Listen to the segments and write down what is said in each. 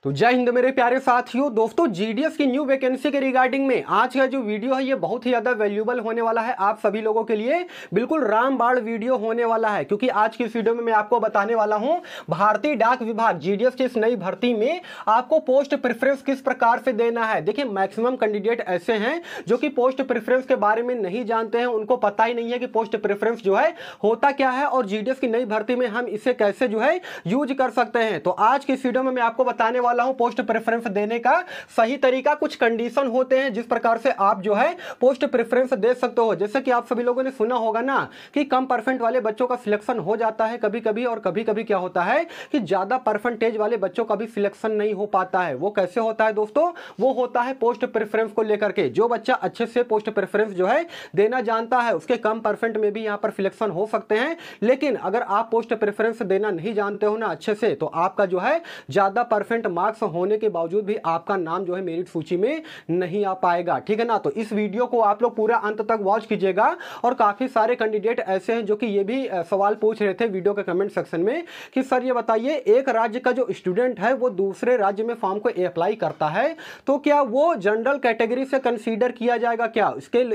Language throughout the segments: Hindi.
तो जय हिंद मेरे प्यारे साथियों। दोस्तों, जीडीएस की न्यू वैकेंसी के रिगार्डिंग में आज का जो वीडियो है ये बहुत ही ज़्यादा वैल्यूएबल होने वाला है आप सभी लोगों के लिए। बिल्कुल रामबाण वीडियो होने वाला है, क्योंकि आज की इस वीडियो में मैं आपको बताने वाला हूं भारतीय डाक विभाग जीडीएस की इस नई भर्ती में आपको पोस्ट प्रेफरेंस किस प्रकार से देना है। देखिए, मैक्सिमम कैंडिडेट ऐसे हैं जो कि पोस्ट प्रेफरेंस के बारे में नहीं जानते हैं, उनको पता ही नहीं है कि पोस्ट प्रेफरेंस जो है होता क्या है और जीडीएस की नई भर्ती में हम इसे कैसे जो है यूज कर सकते हैं। तो आज की इस वीडियो में मैं आपको बताने वाला हूं पोस्ट प्रेफरेंस देने का सही तरीका। कुछ कंडीशन होते हैं जिस प्रकार से आप जो है पोस्ट प्रेफरेंस दे सकते हो। जैसे कि आप सभी लोगों ने सुना होगा ना कि कम परसेंट वाले बच्चों का सिलेक्शन हो जाता है कभी कभी, और कभी कभी क्या होता है कि ज्यादा परसेंटेज वाले बच्चों का भी सिलेक्शन नहीं हो पाता है। वो कैसे होता है दोस्तों? वो होता है पोस्ट प्रेफरेंस को लेकर के। जो बच्चा अच्छे से पोस्ट प्रेफरेंस जो है देना जानता है उसके कम परसेंट में भी यहां पर सिलेक्शन हो सकते हैं। लेकिन अगर आप पोस्ट प्रेफरेंस देना नहीं जानते हो ना अच्छे से, तो आपका जो है ज्यादा परसेंट मार्क्स होने के बावजूद भी आपका नाम जो है मेरिट सूची में नहीं आ पाएगा। ठीक है ना? तो इस वीडियो को आप लोग पूरा अंत तक वॉच कीजिएगा। और काफी सारे कैंडिडेट ऐसे हैं जो कि ये भी सवाल पूछ रहे थे वीडियो के कमेंट सेक्शन में कि सर ये बताइए, एक राज्य का जो स्टूडेंट है वो दूसरे राज्य में फॉर्म को अप्लाई करता है तो क्या वो जनरल कैटेगरी से कंसीडर किया जाएगा क्या?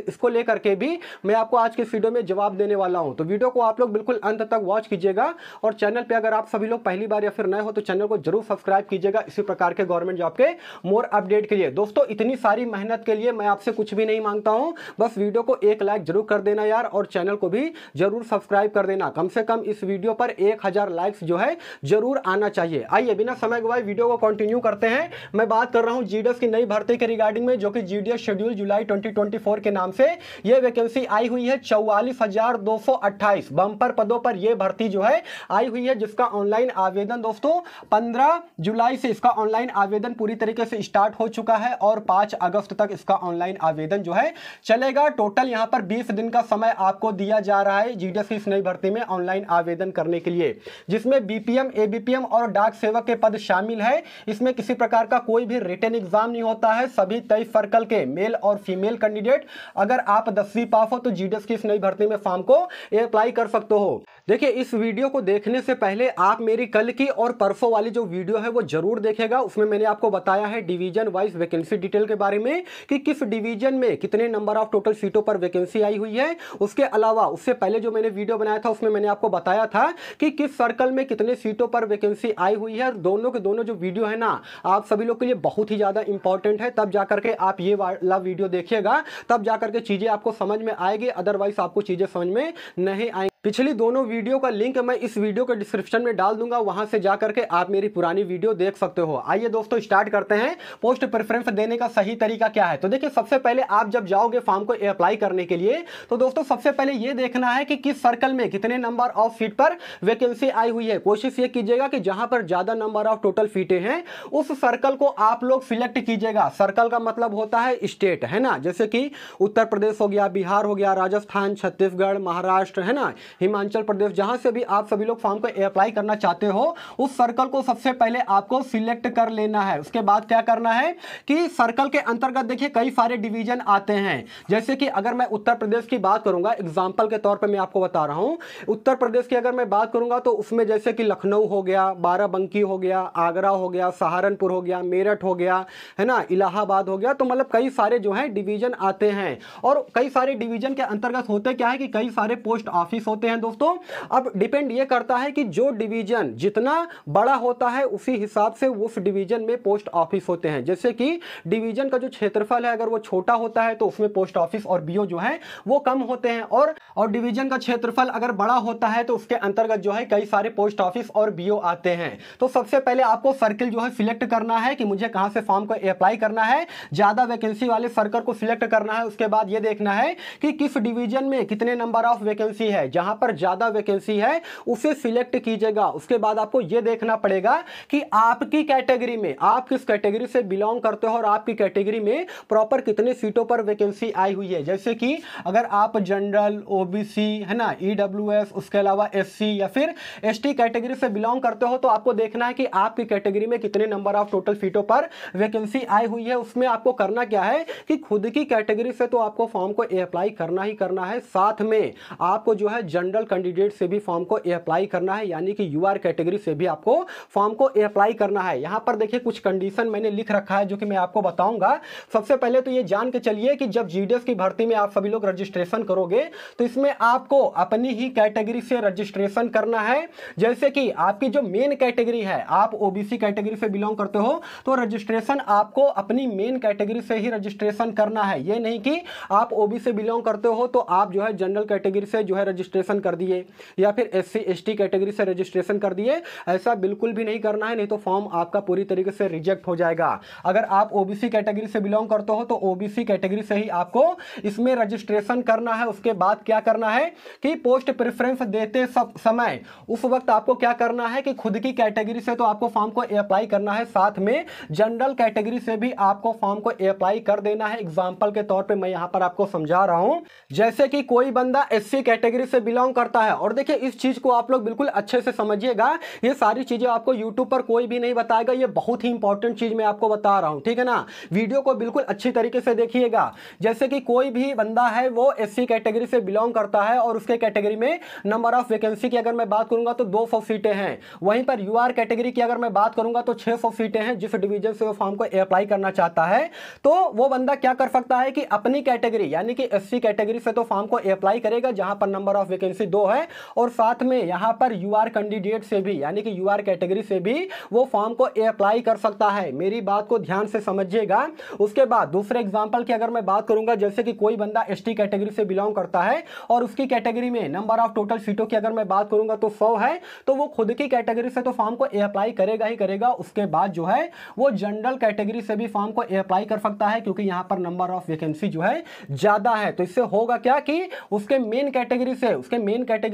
इसको लेकर के भी मैं आपको आज के इस वीडियो में जवाब देने वाला हूं। तो वीडियो को आप लोग बिल्कुल अंत तक वॉच कीजिएगा। और चैनल पे अगर आप सभी लोग पहली बार या फिर नए हो तो चैनल को जरूर सब्सक्राइब कीजिएगा इसी प्रकार के गवर्नमेंट जॉब के मोर अपडेट के लिए। दोस्तों, इतनी सारी मेहनत के लिए मैं आपसे कुछ भी नहीं मांगता हूं, बस वीडियो को एक लाइक जरूर कर देना यार, और चैनल को भी जरूर सब्सक्राइब कर देना। कम से कम इस वीडियो पर 1000 लाइक्स जो है जरूर आना चाहिए। आइए बिना समय गवाए वीडियो को कंटिन्यू करते हैं। मैं बात कर रहा हूं जीडीएस की नई भर्ती के रिगार्डिंग में, जो कि जीडीएस शेड्यूल जुलाई 2024 के नाम से यह वैकेंसी आई हुई है। 44,228 बम्पर पदों पर यह भर्ती जो है आई हुई है, जिसका ऑनलाइन आवेदन दोस्तों 15 जुलाई से इसका ऑनलाइन आवेदन पूरी तरीके से स्टार्ट हो चुका है और 5 अगस्त तक इसका ऑनलाइन आवेदन जो है चलेगा। टोटल यहां पर 20 दिन का समय आपको दिया जा रहा है जीडीएस की इस नई भर्ती में ऑनलाइन आवेदन करने के लिए, जिसमें बीपीएम, एबीपीएम और डाक सेवक के पद शामिल है। इसमें किसी प्रकार का कोई भी रिटन एग्जाम नहीं होता है। सभी 23 सर्कल के मेल और फीमेल कैंडिडेट अगर आप 10वीं पास हो तो जीडीएस की इस नई भर्ती में फॉर्म को अप्लाई कर सकते हो। देखिए, इस वीडियो को देखने से पहले आप मेरी कल की और परसों वाली जो वीडियो है वो जरूर देखेगा। उसमें मैंने आपको बताया है डिवीजन वाइज वैकेंसी डिटेल के बारे में कि किस डिवीजन में कितने नंबर ऑफ टोटल सीटों पर वैकेंसी आई हुई है। उसके अलावा उससे पहले जो मैंने वीडियो बनाया था उसमें मैंने आपको बताया था कि किस सर्कल में कितने सीटों पर वैकेंसी आई हुई है। दोनों के दोनों जो वीडियो है ना आप सभी लोग के लिए बहुत ही ज्यादा इंपॉर्टेंट है। तब जाकर के आप ये वाला वीडियो देखिएगा, तब जाकर के चीजें आपको समझ में आएगी, अदरवाइज आपको चीजें समझ में नहीं आएंगी। पिछली दोनों वीडियो का लिंक मैं इस वीडियो के डिस्क्रिप्शन में डाल दूंगा, वहां से जाकर के आप मेरी पुरानी वीडियो देख सकते हो। आइए दोस्तों स्टार्ट करते हैं। पोस्ट प्रेफरेंस देने का सही तरीका क्या है? तो देखिए, सबसे पहले आप जब जाओगे फॉर्म को अप्लाई करने के लिए तो दोस्तों सबसे पहले यह देखना है कि किस सर्कल में कितने नंबर ऑफ सीट पर वैकेंसी आई हुई है। कोशिश ये कीजिएगा कि जहां पर ज्यादा नंबर ऑफ टोटल सीटें हैं उस सर्कल को आप लोग सिलेक्ट कीजिएगा। सर्कल का मतलब होता है स्टेट, है ना? जैसे कि उत्तर प्रदेश हो गया, बिहार हो गया, राजस्थान, छत्तीसगढ़, महाराष्ट्र, है ना, हिमाचल प्रदेश, जहां से भी आप सभी लोग फॉर्म को अप्लाई करना चाहते हो उस सर्कल को सबसे पहले आपको सिलेक्ट कर लेना है। उसके बाद क्या करना है कि सर्कल के अंतर्गत देखिए कई सारे डिवीजन आते हैं। जैसे कि अगर मैं उत्तर प्रदेश की बात करूंगा, एग्जांपल के तौर पे मैं आपको बता रहा हूं, उत्तर प्रदेश की अगर मैं बात करूंगा तो उसमें जैसे कि लखनऊ हो गया, बाराबंकी हो गया, आगरा हो गया, सहारनपुर हो गया, मेरठ हो गया, है ना, इलाहाबाद हो गया। तो मतलब कई सारे जो है डिवीजन आते हैं। और कई सारे डिवीजन के अंतर्गत होते क्या है कि कई सारे पोस्ट ऑफिस होते हैं दोस्तों। अब डिपेंड ये करता है कि जो डिवीजन जितना बड़ा होता है उसी हिसाब से उस डिवीजन में पोस्ट ऑफिस होते हैं। जैसे कि डिवीजन का जो क्षेत्रफल है अगर वो छोटा होता है तो उसमें पोस्ट ऑफिस और बीओ जो है वो कम होते हैं, और डिवीजन का क्षेत्रफल अगर बड़ा होता है तो उसके अंतर्गत जो है कई सारे पोस्ट ऑफिस और बीओ आते हैं। तो सबसे पहले आपको सर्कल जो है सिलेक्ट करना है कि मुझे कहां से फॉर्म को अप्लाई करना है। ज्यादा वैकेंसी वाले सर्कल को सिलेक्ट करना है। उसके बाद ये देखना है कि किस डिवीजन में कितने नंबर ऑफ वैकेंसी है। जहां पर ज्यादा वैकेंसी है उसे सिलेक्ट कीजिएगा। उसके बाद आपको यह देखना पड़ेगा कि आपकी कैटेगरी में आप किस कैटेगरी से बिलोंग करते हो और आपकी कैटेगरी में प्रॉपर कितने सीटों पर वैकेंसी आई हुई है। जैसे कि अगर आप जनरल, ओबीसी, है ना, ईडब्ल्यूएस, उसके अलावा एससी या फिर एसटी कैटेगरी से बिलोंग करते हो तो आपको देखना है कि आपकी कैटेगरी में कितने नंबर ऑफ टोटल सीटों पर वैकेंसी आई हुई है। उसमें आपको करना क्या है कि खुद की कैटेगरी से तो आपको फॉर्म को अप्लाई करना ही करना है, साथ में आपको जो है जनरल कैंडिडेट से भी फॉर्म को अप्लाई करना है, यानी कि यूआर कैटेगरी से भी आपको फॉर्म को अप्लाई करना है। यहां पर देखिए कुछ कंडीशन मैंने लिख रखा है जो कि मैं आपको बताऊंगा। सबसे पहले तो ये जान के चलिए कि जब जीडीएस की भर्ती में आप सभी लोग रजिस्ट्रेशन करोगे तो इसमें आपको अपनी ही कैटेगरी से रजिस्ट्रेशन करना है। जैसे कि आपकी जो मेन कैटेगरी है, आप ओबीसी कैटेगरी से बिलोंग करते हो तो रजिस्ट्रेशन आपको अपनी मेन कैटेगरी से ही रजिस्ट्रेशन करना है। ये नहीं कि आप ओबीसी से बिलोंग करते हो तो आप जो है जनरल कैटेगरी से जो है रजिस्ट्रेशन कर दिए या फिर एससी एसटी कैटेगरी से रजिस्ट्रेशन कर दिए, ऐसा बिल्कुल भी नहीं करना है, नहीं तो फॉर्म आपका पूरी तरीके से रिजेक्ट हो जाएगा। अगर आप ओबीसी कैटेगरी से बिलोंग करते हो तो ओबीसी कैटेगरी से ही आपको इसमें रजिस्ट्रेशन करना है। उसके बाद क्या करना है कि पोस्ट प्रेफरेंस देते समय उस वक्त आपको क्या करना है कि खुद की कैटेगरी से तो आपको फॉर्म को अप्लाई करना है, साथ में जनरल कैटेगरी से भी आपको फॉर्म को अप्लाई कर देना है। एग्जांपल के तौर पे मैं यहां पर आपको समझा रहा हूं, जैसे कि कोई बंदा एससी कैटेगरी से बिलोंग करता है, और देखिए इस चीज को आप लोग बिल्कुल अच्छे से समझिएगा, ये सारी चीजें आपको यूट्यूब पर कोई भी नहीं बताएगा, ये बहुत ही इंपॉर्टेंट चीज मैं आपको बता रहा हूं, ठीक है ना। वीडियो को बिल्कुल अच्छी तरीके से देखिएगा। जैसे कि कोई भी बंदा है वो एससी कैटेगरी से बिलोंग करता है और उसके कैटेगरी में नंबर ऑफ वैकेंसी की अगर मैं बात करूंगा तो 200 सीटें हैं। वहीं पर यूआर कैटेगरी की अगर मैं बात करूंगा तो 600 सीटें हैं। जिस डिवीजन से वो फॉर्म को अप्लाई करना चाहता है तो वो बंदा क्या कर सकता है कि अपनी कैटेगरी यानी कि एससी कैटेगरी से तो फॉर्म को अप्लाई करेगा जहां पर नंबर ऑफ वैकेंसी 2 है, और साथ में यहां पर यूआर कैंडिडेट से भी यानी कि यूआर कैटेगरी से भी वो फॉर्म को अप्लाई कर सकता है। मेरी बात को ध्यान से समझिएगा। उसके बाद दूसरे एग्जांपल की अगर मैं बात करूंगा, जैसे कि कोई बंदा एसटी कैटेगरी से बिलोंग करता है और उसकी कैटेगरी में नंबर ऑफ टोटल सीटों की अगर मैं बात करूंगा तो 100 है, तो वो खुद की कैटेगरी से तो फॉर्म को अप्लाई करेगा ही करेगा। उसके बाद जो है वो जनरल कैटेगरी से भी फॉर्म को अप्लाई कर सकता है, क्योंकि यहां पर नंबर ऑफ वैकेंसी जो है ज्यादा है। तो इससे होगा क्या कि उसके मेन कैटेगरी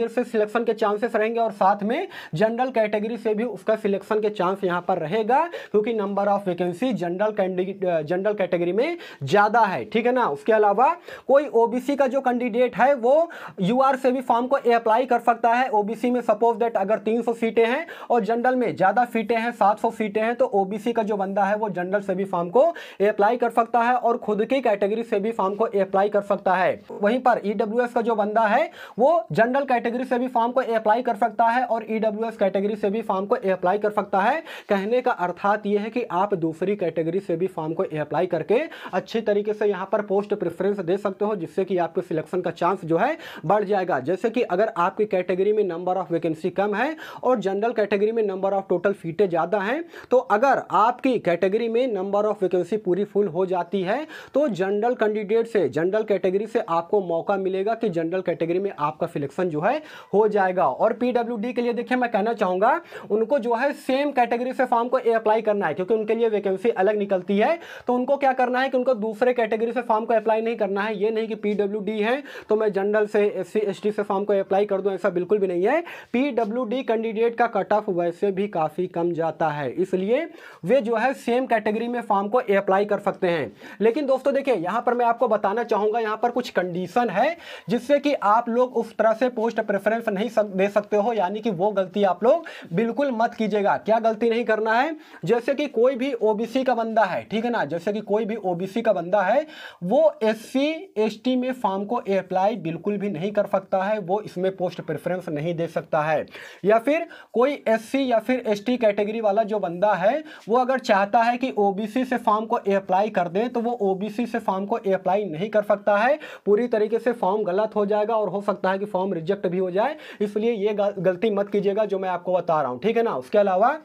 से सिलेक्शन के चांसेस रहेंगे, और साथ में जनरल कैटेगरी से भी उसका सिलेक्शन के चांस यहां पर रहेगा, क्योंकि number of vacancy general category में ज्यादा है, ठीक है ना। उसके अलावा कोई ओबीसी का जो कैंडिडेट है वो यूआर से भी फॉर्म को अप्लाई कर सकता है। ओबीसी में सपोज दैट अगर 300 सीटें हैं और जनरल में ज्यादा सीटें हैं, 700 सीटें हैं, तो ओबीसी का जो बंदा है वो जनरल से भी फॉर्म को अप्लाई कर सकता है और खुद की कैटेगरी से भी फॉर्म को अप्लाई कर सकता है। वहीं पर ईडब्ल्यूएस का जो बंदा है वो जनरल कैटेगरी से भी फॉर्म को अप्लाई कर सकता है और ईडब्ल्यूएस कैटेगरी से भी फॉर्म को अप्लाई कर सकता है। कहने का अर्थात यह है कि आप दूसरी कैटेगरी से भी फॉर्म को अप्लाई करके अच्छे तरीके से यहां पर पोस्ट प्रेफरेंस दे सकते हो, जिससे कि आपके सिलेक्शन का चांस जो है बढ़ जाएगा। जैसे कि अगर आपकी कैटेगरी में नंबर ऑफ वैकेंसी कम है और जनरल कैटेगरी में नंबर ऑफ टोटल सीटें ज्यादा हैं, तो अगर आपकी कैटेगरी में नंबर ऑफ वैकेंसी पूरी फुल हो जाती है तो जनरल कैंडिडेट से जनरल कैटेगरी से आपको मौका मिलेगा कि जनरल कैटेगरी में आपका सिलेक्शन जो है हो जाएगा। और पीडब्ल्यूडी के लिए देखिए मैं कहना चाहूंगा उनको जो है सेम कैटेगरी से फॉर्म को अप्लाई करना है, क्योंकि उनके लिए वैकेंसी अलग निकलती है। तो उनको क्या करना है कि उनको दूसरे कैटेगरी से फॉर्म को अप्लाई नहीं करना है। ये नहीं कि पीडब्ल्यूडी है तो मैं जनरल से एससी एसटी से फॉर्म को अप्लाई कर दूं, ऐसा बिल्कुल भी नहीं है। पीडब्ल्यूडी कैंडिडेट का कट ऑफ वैसे भी काफी कम जाता है, इसलिए वे जो है सेम कैटेगरी में फॉर्म को अप्लाई कर सकते हैं। लेकिन दोस्तों देखिए यहां पर मैं आपको बताना चाहूंगा, यहां पर कुछ कंडीशन है जिससे कि आप लोग उस तरह से पोस्ट प्रेफरेंस नहीं दे सकते हो, यानी कि वो गलती आप लोग बिल्कुल मत कीजिएगा। क्या गलती नहीं करना है? जैसे कि कोई भी ओबीसी का बंदा है, ठीक है ना, जैसे कि कोई भी ओबीसी का बंदा है वो एससी एसटी में फॉर्म को अप्लाई बिल्कुल भी नहीं कर सकता है, वो इसमें पोस्ट प्रेफरेंस नहीं दे सकता है। या फिर कोई एससी या फिर एसटी कैटेगरी वाला जो बंदा है वो अगर चाहता है कि ओबीसी से फॉर्म को अप्लाई कर दे तो वो ओबीसी से फॉर्म को अप्लाई नहीं कर सकता है। पूरी तरीके से फॉर्म गलत हो जाएगा और हो सकता है कि फॉर्म रिजेक्ट भी हो जाए, इसलिए ये गलती मत कीजिएगा जो मैं आपको बता रहा हूं, ठीक है ना। उसके अलावा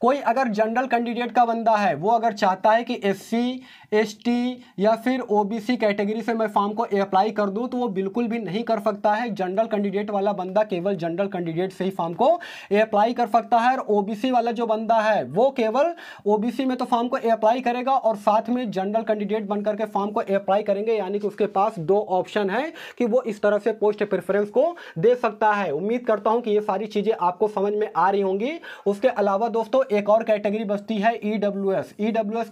कोई अगर जनरल कैंडिडेट का बंदा है वो अगर चाहता है कि एससी एसटी या फिर ओबीसी कैटेगरी से मैं फॉर्म को अप्लाई कर दूं तो वो बिल्कुल भी नहीं कर सकता है। जनरल कैंडिडेट वाला बंदा केवल जनरल कैंडिडेट से ही फॉर्म को अप्लाई कर सकता है, और ओबीसी वाला जो बंदा है वो केवल ओबीसी में तो फॉर्म को अप्लाई करेगा और साथ में जनरल कैंडिडेट बनकर के फॉर्म को अप्लाई करेंगे, यानी कि उसके पास 2 ऑप्शन है कि वो इस तरह से पोस्ट प्रेफरेंस को दे सकता है। उम्मीद करता हूं कि ये सारी चीजें आपको समझ में आ रही होंगी। उसके अलावा दोस्तों एक और कैटेगरी बचती है ईडब्ल्यूएस। ईडब्ल्यूएस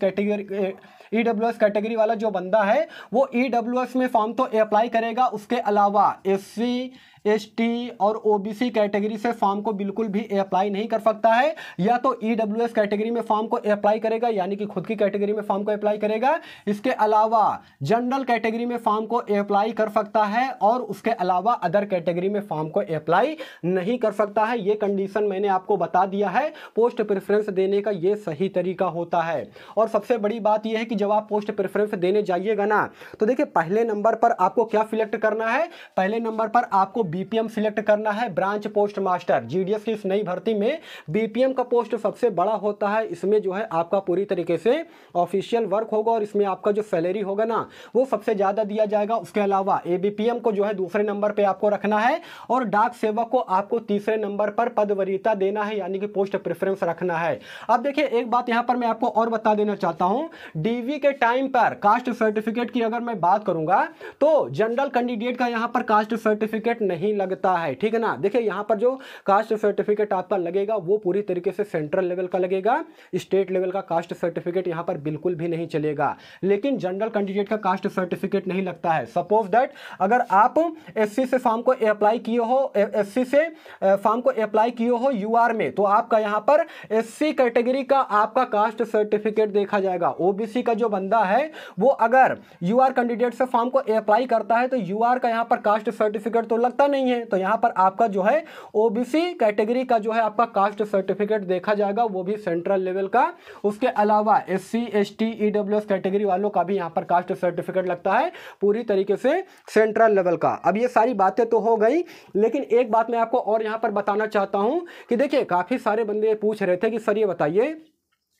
ईडब्ल्यूएस कैटेगरी वाला जो बंदा है वो ईडब्ल्यूएस में फॉर्म तो अप्लाई करेगा, उसके अलावा एससी, एसटी और ओबीसी कैटेगरी से फॉर्म को बिल्कुल भी अप्लाई नहीं कर सकता है। या तो ईडब्ल्यूएस कैटेगरी में फॉर्म को अप्लाई करेगा, यानी कि खुद की कैटेगरी में फॉर्म को अप्लाई करेगा, इसके अलावा जनरल कैटेगरी में फॉर्म को अप्लाई कर सकता है, और उसके अलावा अदर कैटेगरी में फॉर्म को अप्लाई नहीं कर सकता है। ये कंडीशन मैंने आपको बता दिया है। पोस्ट प्रेफरेंस देने का ये सही तरीका होता है। और सबसे बड़ी बात यह है कि जब आप पोस्ट प्रेफरेंस देने जाइएगा ना, तो देखिए पहले नंबर पर आपको क्या सिलेक्ट करना है, पहले नंबर पर आपको बीपीएम सिलेक्ट करना है, ब्रांच पोस्ट मास्टर। जीडीएस की इस नई भर्ती में बीपीएम का पोस्ट सबसे बड़ा होता है। इसमें जो है आपका पूरी तरीके से ऑफिशियल वर्क होगा और इसमें आपका जो सैलरी होगा ना वो सबसे ज्यादा दिया जाएगा। उसके अलावा एबीपीएम को जो है दूसरे नंबर पे आपको रखना है, और डाक सेवक को आपको तीसरे नंबर पर पद वरीयता देना है, यानी कि पोस्ट प्रेफरेंस रखना है। अब देखिए एक बात यहां पर मैं आपको और बता देना चाहता हूं, डीवी के टाइम पर कास्ट सर्टिफिकेट की अगर मैं बात करूंगा तो जनरल कैंडिडेट का यहां पर कास्ट सर्टिफिकेट नहीं लगता है, ठीक है ना। देखिए यहां पर जो कास्ट सर्टिफिकेट आपका लगेगा वो पूरी तरीके से सेंट्रल लेवल का लगेगा, स्टेट लेवल का कास्ट सर्टिफिकेट यहां पर बिल्कुल भी नहीं चलेगा। लेकिन जनरल कैंडिडेट का कास्ट सर्टिफिकेट नहीं लगता है। सपोज दैट अगर आप एससी से फॉर्म को अप्लाई किए हो, एससी से फॉर्म को अप्लाई किए हो यूआर में, तो आपका यहां पर एससी कैटेगरी का आपका कास्ट सर्टिफिकेट देखा जाएगा। ओबीसी का जो बंदा है वो अगर यूआर कैंडिडेट से फॉर्म को अप्लाई करता है तो यूआर का यहां पर कास्ट सर्टिफिकेट तो लगता नहीं है, तो यहां पर आपका जो है ओबीसी कैटेगरी का जो है आपका कास्ट सर्टिफिकेट देखा जाएगा, वो भी सेंट्रल लेवल का। उसके अलावा एससी, एसटी, ईडब्ल्यूएस कैटेगरी वालों का भी यहां पर कास्ट सर्टिफिकेट लगता है पूरी तरीके से सेंट्रल लेवल का। अब ये सारी बातें तो हो गई, लेकिन एक बात मैं आपको और यहां पर बताना चाहता हूं कि देखिए काफी सारे बंदे पूछ रहे थे कि सर ये बताइए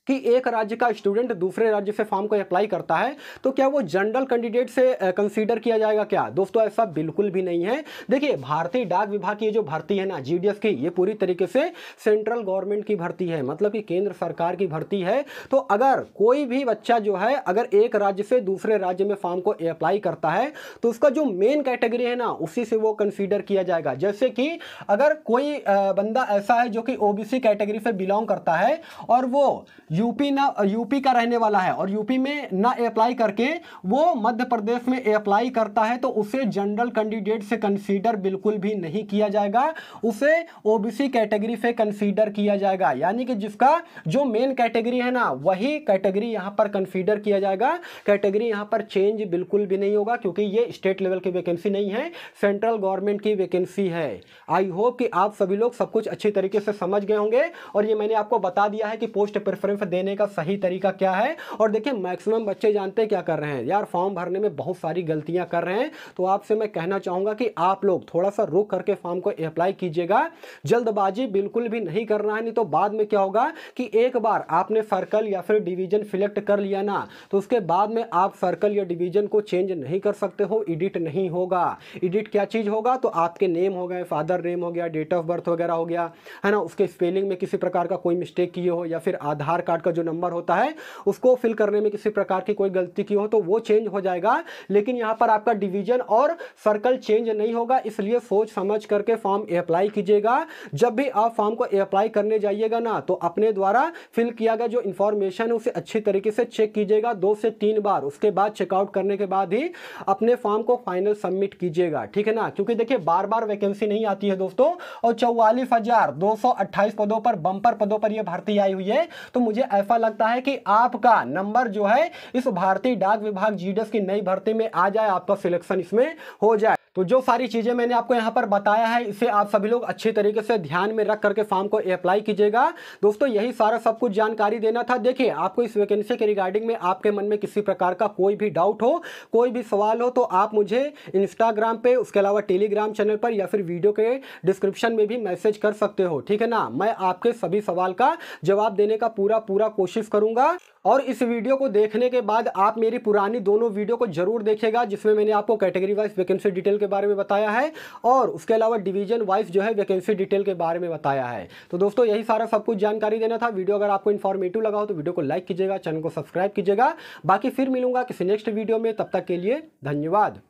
कि एक राज्य का स्टूडेंट दूसरे राज्य से फॉर्म को अप्लाई करता है तो क्या वो जनरल कैंडिडेट से कंसीडर किया जाएगा क्या? दोस्तों ऐसा बिल्कुल भी नहीं है। देखिए भारतीय डाक विभाग की जो भर्ती है ना जीडीएस की, ये पूरी तरीके से सेंट्रल गवर्नमेंट की भर्ती है, मतलब कि केंद्र सरकार की भर्ती है। तो अगर कोई भी बच्चा जो है अगर एक राज्य से दूसरे राज्य में फॉर्म को अप्लाई करता है तो उसका जो मेन कैटेगरी है ना उसी से वो कंसीडर किया जाएगा। जैसे कि अगर कोई बंदा ऐसा है जो कि ओबीसी कैटेगरी से बिलोंग करता है और वो यूपी का रहने वाला है और यूपी में ना अप्लाई करके वो मध्य प्रदेश में अप्लाई करता है, तो उसे जनरल कैंडिडेट से कंसीडर बिल्कुल भी नहीं किया जाएगा, उसे ओबीसी कैटेगरी से कंसीडर किया जाएगा। यानी कि जिसका जो मेन कैटेगरी है ना वही कैटेगरी यहां पर कंसीडर किया जाएगा। कैटेगरी यहां पर चेंज बिल्कुल भी नहीं होगा, क्योंकि ये स्टेट लेवल की वैकेंसी नहीं है, सेंट्रल गवर्नमेंट की वैकेंसी है। आई होप कि आप सभी लोग सब कुछ अच्छी तरीके से समझ गए होंगे, और ये मैंने आपको बता दिया है कि पोस्ट प्रेफरेंस देने का सही तरीका क्या है। और देखिए मैक्सिमम बच्चे जानते हैं क्या कर रहे हैं यार, फॉर्म भरने में बहुत सारी गलतियां कर रहे हैं। तो आपसे मैं कहना चाहूंगा कि आप लोग थोड़ा सा रुक करके फॉर्म को अप्लाई कीजिएगा, जल्दबाजी बिल्कुल भी नहीं करना है, नहीं तो बाद में क्या होगा कि एक बार आपने सर्कल या फिर डिवीजन सिलेक्ट कर लिया ना तो उसके बाद में आप सर्कल या डिवीजन को चेंज नहीं कर सकते हो, एडिट नहीं होगा। एडिट क्या चीज होगा, तो आपके नेम हो गए, फादर नेम हो गया, डेट ऑफ बर्थ वगैरह हो गया है ना, उसके स्पेलिंग में किसी प्रकार का कोई मिस्टेक किए हो, या फिर आधार कार्ड का जो नंबर होता है उसको फिल करने में किसी प्रकार की कोई गलती की हो तो वो चेंज हो जाएगा। लेकिन यहां पर आपका डिवीजन और सर्कल चेंज नहीं होगा, इसलिए सोच समझ करके फॉर्म अप्लाई कीजिएगा। जब भी आप फॉर्म को अप्लाई करने जाइएगा ना तो अपने द्वारा फिल किया गया जो इंफॉर्मेशन है उसे अच्छी तरीके से चेक कीजिएगा 2 से 3 बार, उसके बाद चेकआउट करने के बाद ही अपने फॉर्म को फाइनल सबमिट कीजिएगा, ठीक है ना। क्योंकि देखिए बार बार वैकेंसी नहीं आती है दोस्तों, और 44,228 पदों पर, बंपर पदों पर यह भर्ती आई हुई है। तो मुझे ऐसा लगता है कि आपका नंबर जो है इस भारतीय डाक विभाग जीडीएस की नई भर्ती में आ जाए, आपका सिलेक्शन इसमें हो जाए। तो जो सारी चीजें मैंने आपको यहां पर बताया है इसे आप सभी लोग अच्छी तरीके से ध्यान में रख करके फॉर्म को अप्लाई कीजिएगा। दोस्तों यही सारा सब कुछ जानकारी देना था। देखिए आपको इस वैकेंसी के रिगार्डिंग में आपके मन में किसी प्रकार का कोई भी डाउट हो, कोई भी सवाल हो, तो आप मुझे इंस्टाग्राम पे, उसके अलावा टेलीग्राम चैनल पर या फिर वीडियो के डिस्क्रिप्शन में भी मैसेज कर सकते हो, ठीक है ना। मैं आपके सभी सवाल का जवाब देने का पूरा कोशिश करूंगा। और इस वीडियो को देखने के बाद आप मेरी पुरानी दोनों वीडियो को जरूर देखिएगा, जिसमें मैंने आपको कैटेगरी वाइज वैकेंसी डिटेल के बारे में बताया है और उसके अलावा डिवीजन वाइज जो है वैकेंसी डिटेल के बारे में बताया है। तो दोस्तों यही सारा सब कुछ जानकारी देना था। वीडियो अगर आपको इन्फॉर्मेटिव लगा हो तो वीडियो को लाइक कीजिएगा, चैनल को सब्सक्राइब कीजिएगा। बाकी फिर मिलूंगा किसी नेक्स्ट वीडियो में, तब तक के लिए धन्यवाद।